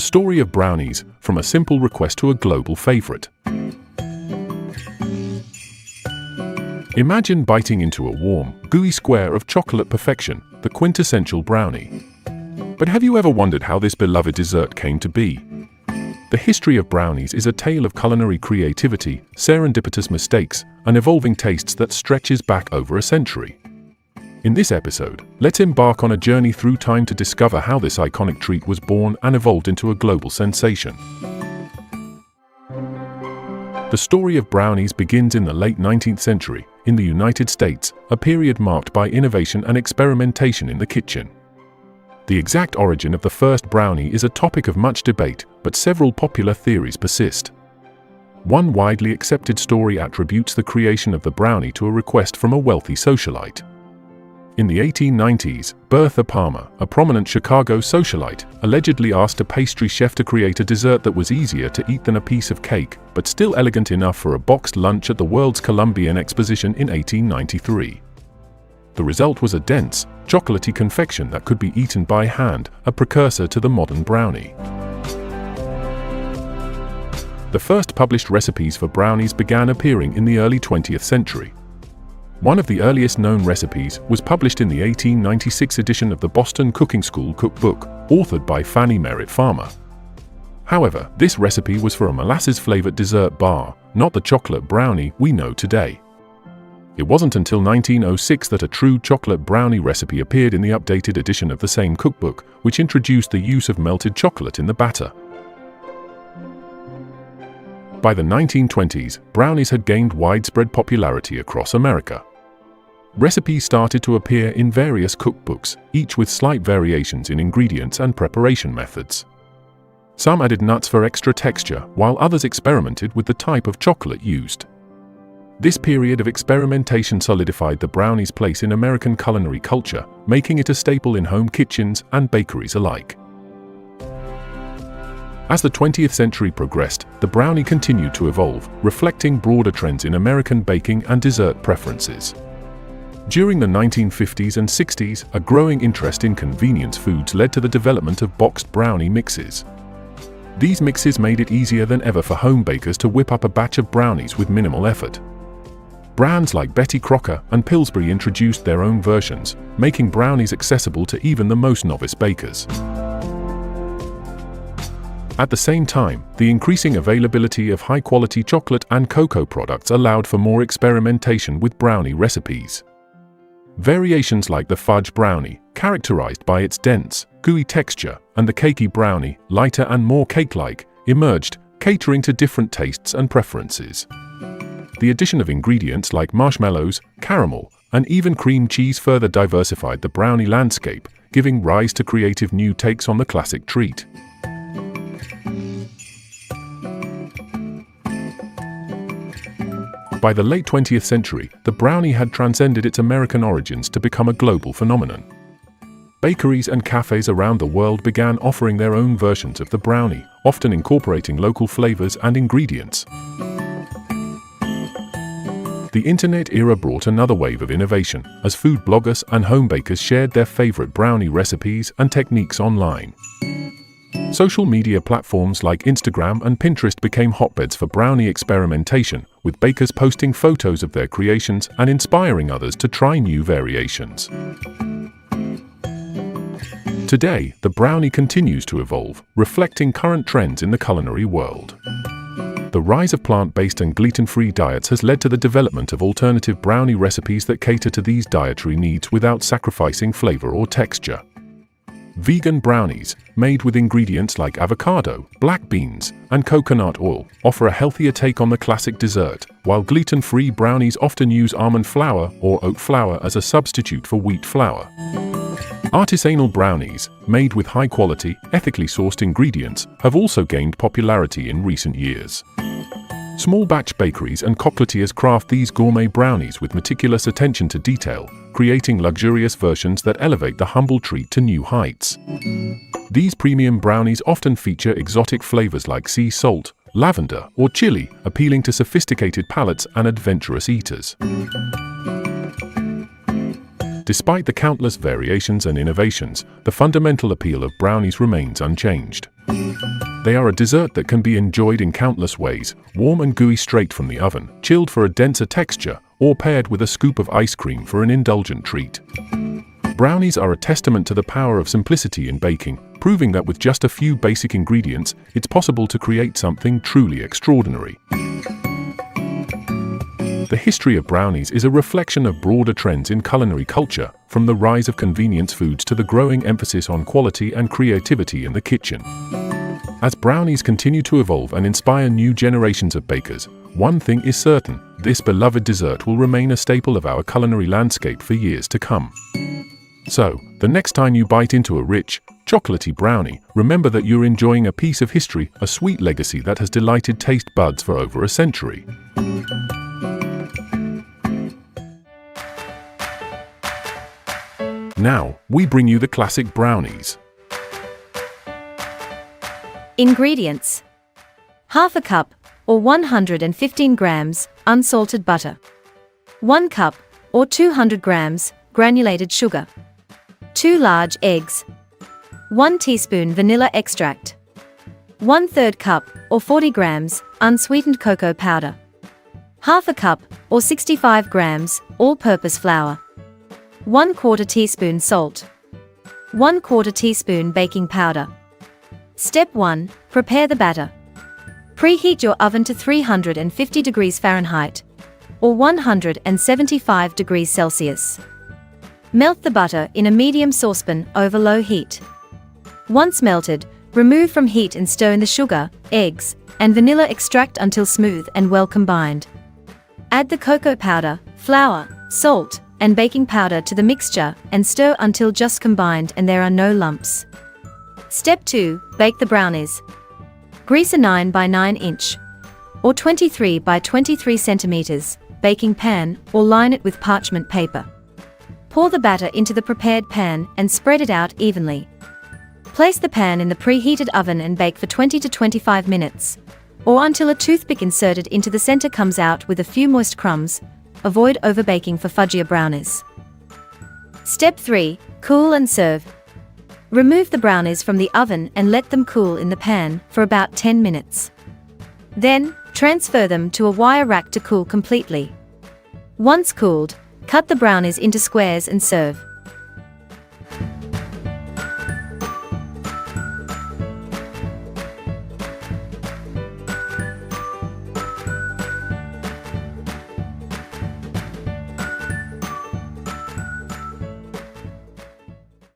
story of brownies, from a simple request to a global favorite. Imagine biting into a warm, gooey square of chocolate perfection, the quintessential brownie. But have you ever wondered how this beloved dessert came to be? The history of brownies is a tale of culinary creativity, serendipitous mistakes, and evolving tastes that stretches back over a century. In this episode, let's embark on a journey through time to discover how this iconic treat was born and evolved into a global sensation. The story of brownies begins in the late 19th century, in the United States, a period marked by innovation and experimentation in the kitchen. The exact origin of the first brownie is a topic of much debate, but several popular theories persist. One widely accepted story attributes the creation of the brownie to a request from a wealthy socialite. In the 1890s, Bertha Palmer, a prominent Chicago socialite, allegedly asked a pastry chef to create a dessert that was easier to eat than a piece of cake, but still elegant enough for a boxed lunch at the World's Columbian Exposition in 1893. The result was a dense, chocolatey confection that could be eaten by hand, a precursor to the modern brownie. The first published recipes for brownies began appearing in the early 20th century. One of the earliest known recipes was published in the 1896 edition of the Boston Cooking School cookbook, authored by Fannie Merritt Farmer. However, this recipe was for a molasses-flavored dessert bar, not the chocolate brownie we know today. It wasn't until 1906 that a true chocolate brownie recipe appeared in the updated edition of the same cookbook, which introduced the use of melted chocolate in the batter. By the 1920s, brownies had gained widespread popularity across America. Recipes started to appear in various cookbooks, each with slight variations in ingredients and preparation methods. Some added nuts for extra texture, while others experimented with the type of chocolate used. This period of experimentation solidified the brownie's place in American culinary culture, making it a staple in home kitchens and bakeries alike. As the 20th century progressed, the brownie continued to evolve, reflecting broader trends in American baking and dessert preferences. During the 1950s and 60s, a growing interest in convenience foods led to the development of boxed brownie mixes. These mixes made it easier than ever for home bakers to whip up a batch of brownies with minimal effort. Brands like Betty Crocker and Pillsbury introduced their own versions, making brownies accessible to even the most novice bakers. At the same time, the increasing availability of high-quality chocolate and cocoa products allowed for more experimentation with brownie recipes. Variations like the fudge brownie, characterized by its dense, gooey texture, and the cakey brownie, lighter and more cake-like, emerged, catering to different tastes and preferences. The addition of ingredients like marshmallows, caramel, and even cream cheese further diversified the brownie landscape, giving rise to creative new takes on the classic treat. By the late 20th century, the brownie had transcended its American origins to become a global phenomenon. Bakeries and cafes around the world began offering their own versions of the brownie, often incorporating local flavors and ingredients. The internet era brought another wave of innovation, as food bloggers and home bakers shared their favorite brownie recipes and techniques online. Social media platforms like Instagram and Pinterest became hotbeds for brownie experimentation, with bakers posting photos of their creations and inspiring others to try new variations. Today, the brownie continues to evolve, reflecting current trends in the culinary world. The rise of plant-based and gluten-free diets has led to the development of alternative brownie recipes that cater to these dietary needs without sacrificing flavor or texture. Vegan brownies, made with ingredients like avocado, black beans, and coconut oil, offer a healthier take on the classic dessert, while gluten-free brownies often use almond flour or oat flour as a substitute for wheat flour. Artisanal brownies, made with high-quality, ethically sourced ingredients, have also gained popularity in recent years. Small-batch bakeries and chocolatiers craft these gourmet brownies with meticulous attention to detail, creating luxurious versions that elevate the humble treat to new heights. These premium brownies often feature exotic flavors like sea salt, lavender, or chili, appealing to sophisticated palates and adventurous eaters. Despite the countless variations and innovations, the fundamental appeal of brownies remains unchanged. They are a dessert that can be enjoyed in countless ways, warm and gooey straight from the oven, chilled for a denser texture, or paired with a scoop of ice cream for an indulgent treat. Brownies are a testament to the power of simplicity in baking, proving that with just a few basic ingredients, it's possible to create something truly extraordinary. The history of brownies is a reflection of broader trends in culinary culture, from the rise of convenience foods to the growing emphasis on quality and creativity in the kitchen. As brownies continue to evolve and inspire new generations of bakers, one thing is certain: this beloved dessert will remain a staple of our culinary landscape for years to come. So, the next time you bite into a rich, chocolatey brownie, remember that you're enjoying a piece of history, a sweet legacy that has delighted taste buds for over a century. Now, we bring you the classic brownies. Ingredients: half a cup, or 115 grams, unsalted butter. 1 cup, or 200 grams, granulated sugar. 2 large eggs. 1 teaspoon vanilla extract. 1/3 cup, or 40 grams, unsweetened cocoa powder. Half a cup, or 65 grams, all-purpose flour. 1/4 teaspoon salt. 1/4 teaspoon baking powder. Step 1. Prepare the batter. Preheat your oven to 350 degrees Fahrenheit, or 175 degrees Celsius. Melt the butter in a medium saucepan over low heat. Once melted, remove from heat and stir in the sugar, eggs, and vanilla extract until smooth and well combined. Add the cocoa powder, flour, salt, and baking powder to the mixture and stir until just combined and there are no lumps. Step 2. Bake the brownies. Grease a 9 by 9 inch or 23 by 23 centimeters baking pan or line it with parchment paper. Pour the batter into the prepared pan and spread it out evenly. Place the pan in the preheated oven and bake for 20 to 25 minutes, or until a toothpick inserted into the center comes out with a few moist crumbs. Avoid overbaking for fudgier brownies. Step 3. Cool and serve. Remove the brownies from the oven and let them cool in the pan for about 10 minutes. Then, transfer them to a wire rack to cool completely. Once cooled, cut the brownies into squares and serve.